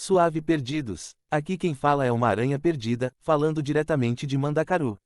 Suave perdidos. Aqui quem fala é uma aranha perdida, falando diretamente de Mandacaru.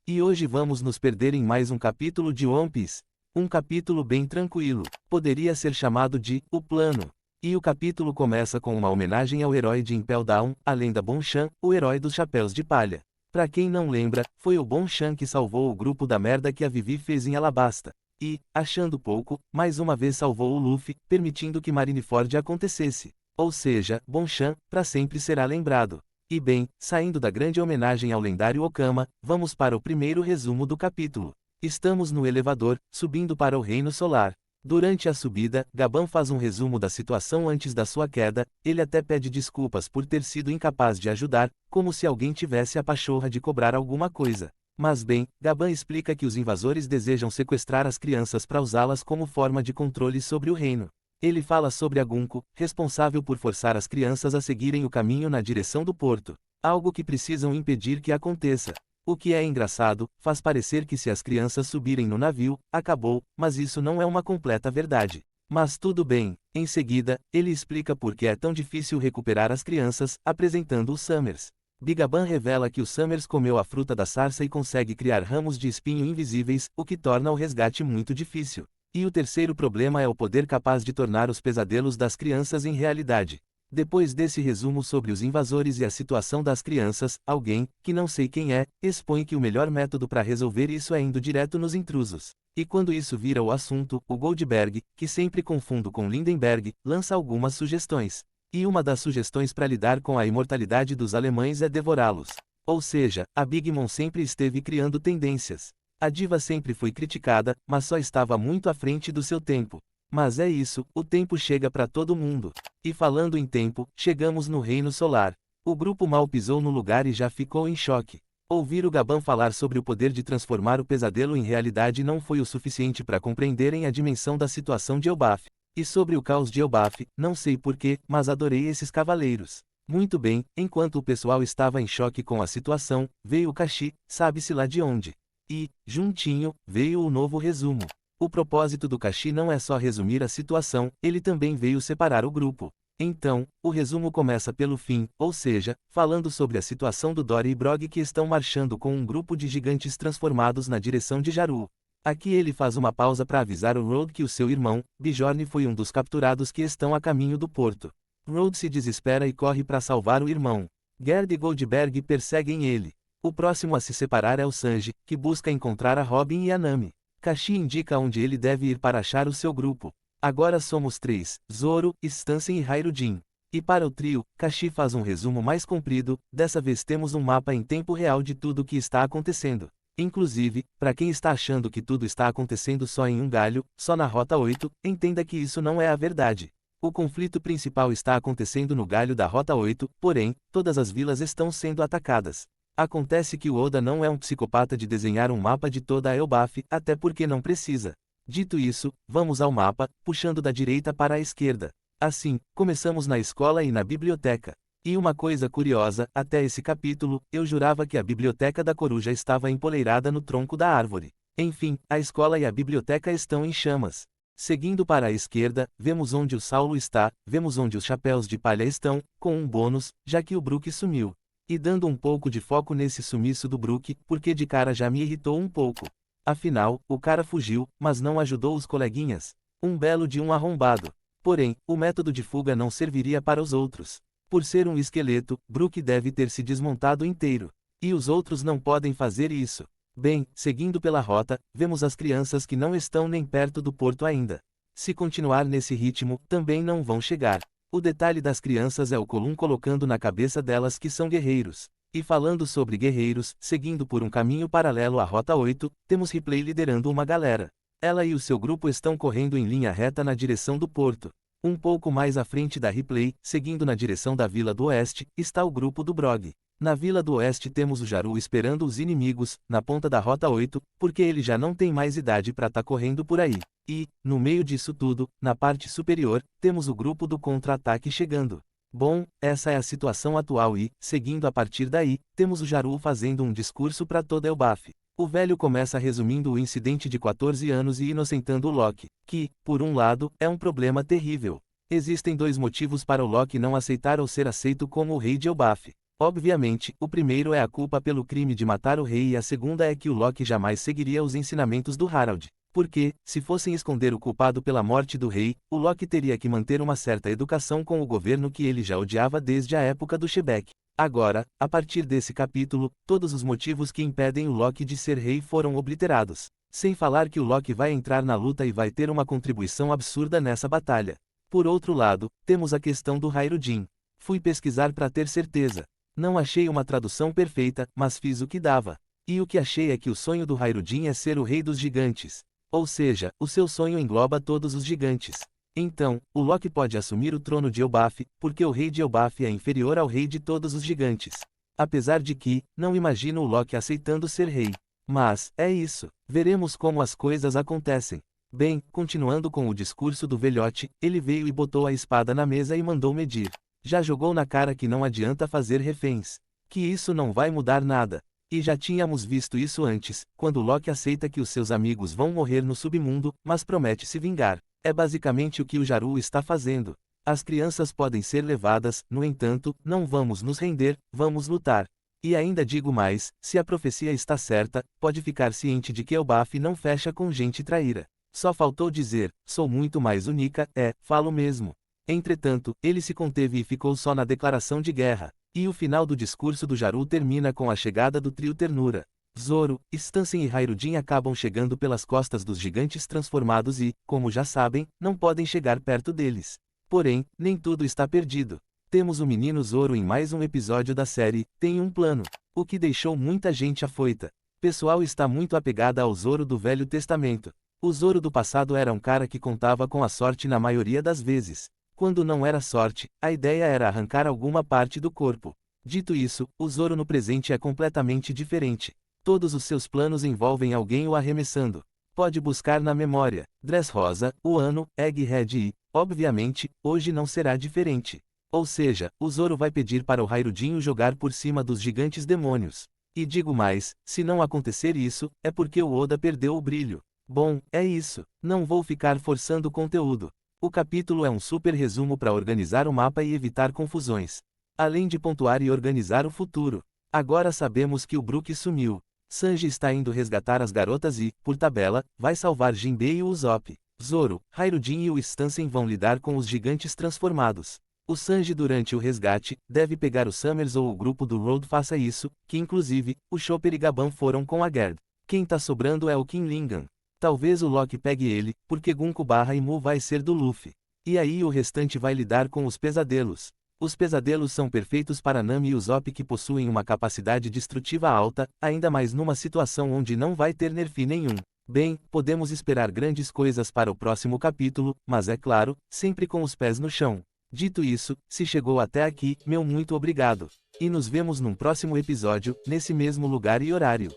E hoje vamos nos perder em mais um capítulo de One Piece. Um capítulo bem tranquilo. Poderia ser chamado de O Plano. E o capítulo começa com uma homenagem ao herói de Impel Down, a lenda Bonchan, o herói dos chapéus de palha. Pra quem não lembra, foi o Bonchan que salvou o grupo da merda que a Vivi fez em Alabasta. E, achando pouco, mais uma vez salvou o Luffy, permitindo que Marineford acontecesse. Ou seja, Bonchan, pra sempre será lembrado. E bem, saindo da grande homenagem ao lendário Okama, vamos para o primeiro resumo do capítulo. Estamos no elevador, subindo para o Reino Solar. Durante a subida, Gaban faz um resumo da situação antes da sua queda, ele até pede desculpas por ter sido incapaz de ajudar, como se alguém tivesse a pachorra de cobrar alguma coisa. Mas bem, Gaban explica que os invasores desejam sequestrar as crianças para usá-las como forma de controle sobre o reino. Ele fala sobre a Gunko, responsável por forçar as crianças a seguirem o caminho na direção do porto. Algo que precisam impedir que aconteça. O que é engraçado, faz parecer que se as crianças subirem no navio, acabou, mas isso não é uma completa verdade. Mas tudo bem. Em seguida, ele explica por que é tão difícil recuperar as crianças, apresentando o Summers. Bigaban revela que o Summers comeu a fruta da sarça e consegue criar ramos de espinho invisíveis, o que torna o resgate muito difícil. E o terceiro problema é o poder capaz de tornar os pesadelos das crianças em realidade. Depois desse resumo sobre os invasores e a situação das crianças, alguém, que não sei quem é, expõe que o melhor método para resolver isso é indo direto nos intrusos. E quando isso vira o assunto, o Goldberg, que sempre confundo com Lindenberg, lança algumas sugestões. E uma das sugestões para lidar com a imortalidade dos alemães é devorá-los. Ou seja, a Big Mom sempre esteve criando tendências. A diva sempre foi criticada, mas só estava muito à frente do seu tempo. Mas é isso, o tempo chega para todo mundo. E falando em tempo, chegamos no Reino Solar. O grupo mal pisou no lugar e já ficou em choque. Ouvir o Gaban falar sobre o poder de transformar o pesadelo em realidade não foi o suficiente para compreenderem a dimensão da situação de Elbaf. E sobre o caos de Elbaf, não sei porquê, mas adorei esses cavaleiros. Muito bem, enquanto o pessoal estava em choque com a situação, veio o Kashi, sabe-se lá de onde. E, juntinho, veio o novo resumo. O propósito do Kashi não é só resumir a situação, ele também veio separar o grupo. Então, o resumo começa pelo fim, ou seja, falando sobre a situação do Dory e Brog que estão marchando com um grupo de gigantes transformados na direção de Jaru. Aqui ele faz uma pausa para avisar o Road que o seu irmão, Bjorn foi um dos capturados que estão a caminho do porto. Road se desespera e corre para salvar o irmão. Gerd e Goldberg perseguem ele. O próximo a se separar é o Sanji, que busca encontrar a Robin e a Nami. Kashi indica onde ele deve ir para achar o seu grupo. Agora somos 3, Zoro, Stansen e Hairudin. E para o trio, Kashi faz um resumo mais comprido, dessa vez temos um mapa em tempo real de tudo o que está acontecendo. Inclusive, para quem está achando que tudo está acontecendo só em um galho, só na Rota 8, entenda que isso não é a verdade. O conflito principal está acontecendo no galho da Rota 8, porém, todas as vilas estão sendo atacadas. Acontece que o Oda não é um psicopata de desenhar um mapa de toda a Elbaf, até porque não precisa. Dito isso, vamos ao mapa, puxando da direita para a esquerda. Assim, começamos na escola e na biblioteca. E uma coisa curiosa, até esse capítulo, eu jurava que a biblioteca da coruja estava empoleirada no tronco da árvore. Enfim, a escola e a biblioteca estão em chamas. Seguindo para a esquerda, vemos onde o Saulo está, vemos onde os chapéus de palha estão, com um bônus, já que o Brook sumiu. E dando um pouco de foco nesse sumiço do Brook, porque de cara já me irritou um pouco. Afinal, o cara fugiu, mas não ajudou os coleguinhas. Um belo de um arrombado. Porém, o método de fuga não serviria para os outros. Por ser um esqueleto, Brook deve ter se desmontado inteiro. E os outros não podem fazer isso. Bem, seguindo pela rota, vemos as crianças que não estão nem perto do porto ainda. Se continuar nesse ritmo, também não vão chegar. O detalhe das crianças é o Colum colocando na cabeça delas que são guerreiros. E falando sobre guerreiros, seguindo por um caminho paralelo à Rota 8, temos Ripley liderando uma galera. Ela e o seu grupo estão correndo em linha reta na direção do porto. Um pouco mais à frente da Ripley, seguindo na direção da Vila do Oeste, está o grupo do Brog. Na Vila do Oeste temos o Jaru esperando os inimigos, na ponta da Rota 8, porque ele já não tem mais idade para estar correndo por aí. E, no meio disso tudo, na parte superior, temos o grupo do contra-ataque chegando. Bom, essa é a situação atual e, seguindo a partir daí, temos o Jaru fazendo um discurso para toda Elbaf. O velho começa resumindo o incidente de 14 anos e inocentando o Loki, que, por um lado, é um problema terrível. Existem dois motivos para o Loki não aceitar ou ser aceito como o rei de Elbaf. Obviamente, o primeiro é a culpa pelo crime de matar o rei e a segunda é que o Loki jamais seguiria os ensinamentos do Harald. Porque, se fossem esconder o culpado pela morte do rei, o Loki teria que manter uma certa educação com o governo que ele já odiava desde a época do Shebeck. Agora, a partir desse capítulo, todos os motivos que impedem o Loki de ser rei foram obliterados. Sem falar que o Loki vai entrar na luta e vai ter uma contribuição absurda nessa batalha. Por outro lado, temos a questão do Hairudin. Fui pesquisar para ter certeza. Não achei uma tradução perfeita, mas fiz o que dava. E o que achei é que o sonho do Hairudin é ser o rei dos gigantes. Ou seja, o seu sonho engloba todos os gigantes. Então, o Loki pode assumir o trono de Elbaf, porque o rei de Elbaf é inferior ao rei de todos os gigantes. Apesar de que, não imagino o Loki aceitando ser rei. Mas, é isso. Veremos como as coisas acontecem. Bem, continuando com o discurso do velhote, ele veio e botou a espada na mesa e mandou medir. Já jogou na cara que não adianta fazer reféns. Que isso não vai mudar nada. E já tínhamos visto isso antes, quando Loki aceita que os seus amigos vão morrer no submundo, mas promete se vingar. É basicamente o que o Jarul está fazendo. As crianças podem ser levadas, no entanto, não vamos nos render, vamos lutar. E ainda digo mais, se a profecia está certa, pode ficar ciente de que Elbaf não fecha com gente traíra. Só faltou dizer, sou muito mais única, falo mesmo. Entretanto, ele se conteve e ficou só na declaração de guerra. E o final do discurso do Jarul termina com a chegada do trio Ternura. Zoro, Stansen e Hairudin acabam chegando pelas costas dos gigantes transformados e, como já sabem, não podem chegar perto deles. Porém, nem tudo está perdido. Temos o menino Zoro em mais um episódio da série, tem um plano. O que deixou muita gente afoita. Pessoal está muito apegada ao Zoro do Velho Testamento. O Zoro do passado era um cara que contava com a sorte na maioria das vezes. Quando não era sorte, a ideia era arrancar alguma parte do corpo. Dito isso, o Zoro no presente é completamente diferente. Todos os seus planos envolvem alguém o arremessando. Pode buscar na memória. Dressrosa, Wano, Egghead e, obviamente, hoje não será diferente. Ou seja, o Zoro vai pedir para o Hairudin o jogar por cima dos gigantes demônios. E digo mais, se não acontecer isso, é porque o Oda perdeu o brilho. Bom, é isso. Não vou ficar forçando o conteúdo. O capítulo é um super resumo para organizar o mapa e evitar confusões. Além de pontuar e organizar o futuro. Agora sabemos que o Brook sumiu. Sanji está indo resgatar as garotas e, por tabela, vai salvar Jinbei e o Usopp. Zoro, Hairudin e o Stansen vão lidar com os gigantes transformados. O Sanji durante o resgate, deve pegar o Summers ou o grupo do Road faça isso, que inclusive, o Chopper e Gaban foram com a Gerd. Quem tá sobrando é o Kinlingan. Talvez o Loki pegue ele, porque Gunko/Imu vai ser do Luffy. E aí o restante vai lidar com os pesadelos. Os pesadelos são perfeitos para Nami e Usopp que possuem uma capacidade destrutiva alta, ainda mais numa situação onde não vai ter nerf nenhum. Bem, podemos esperar grandes coisas para o próximo capítulo, mas é claro, sempre com os pés no chão. Dito isso, se chegou até aqui, meu muito obrigado. E nos vemos num próximo episódio, nesse mesmo lugar e horário.